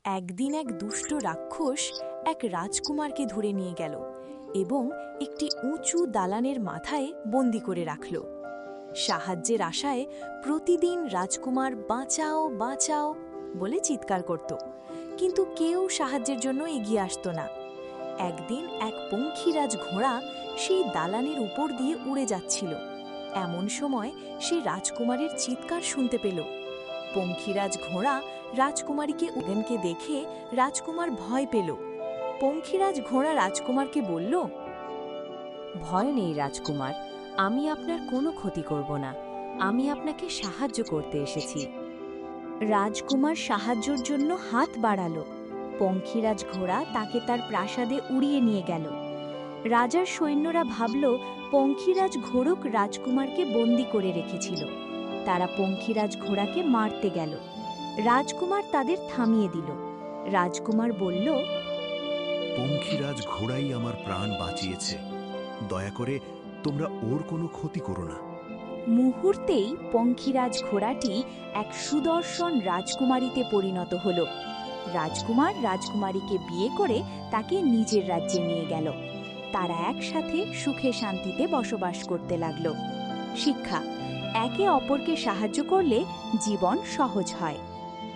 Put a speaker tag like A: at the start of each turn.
A: একদিন এক দুষ্ট রাক্ষস এক রাজকুমারকে ধরে নিয়ে গেল এবং একটি উঁচু দালানের মাথায় বন্দি করে রাখল। সাহায্যের আশায় প্রতিদিন রাজকুমার বাঁচাও বাঁচাও বলে চিৎকার করত, কিন্তু কেউ সাহায্যের জন্য এগিয়ে আসত না। একদিন এক পঙ্খিরাজ ঘোড়া সেই দালানের উপর দিয়ে উড়ে যাচ্ছিল। এমন সময় সে রাজকুমারীর চিৎকার শুনতে পেল। পঙ্খিরাজ ঘোড়া রাজকুমারীকে উড়েনকে দেখে রাজকুমার ভয় পেল। পঙ্খিরাজ ঘোড়া রাজকুমারকে বলল,
B: ভয় নেই রাজকুমার, আমি আপনার কোনো ক্ষতি করব না। আমি আপনাকে সাহায্য করতে এসেছি।
A: রাজকুমার সাহায্যের জন্য হাত বাড়াল। পঙ্খিরাজ ঘোড়া তাকে তার প্রাসাদে উড়িয়ে নিয়ে গেল। রাজার সৈন্যরা ভাবল পঙ্খিরাজ ঘোড়ক রাজকুমারকে বন্দি করে রেখেছিল। তারা পঙ্খিরাজ ঘোড়াকে মারতে গেল। রাজকুমার তাদের থামিয়ে দিল। রাজকুমার বলল,
C: পঙ্খিরাজ ঘোড়াই আমার প্রাণ বাঁচিয়েছে, দয়া করে তোমরা ওর কোনো ক্ষতি করো না।
A: মুহূর্তেই পঙ্খিরাজ ঘোড়াটি এক সুদর্শন রাজকুমারীতে পরিণত হল। রাজকুমার রাজকুমারীকে বিয়ে করে তাকে নিজের রাজ্যে নিয়ে গেল। তারা একসাথে সুখে শান্তিতে বসবাস করতে লাগল। শিক্ষা: একে অপরকে সাহায্য করলে জীবন সহজ হয়।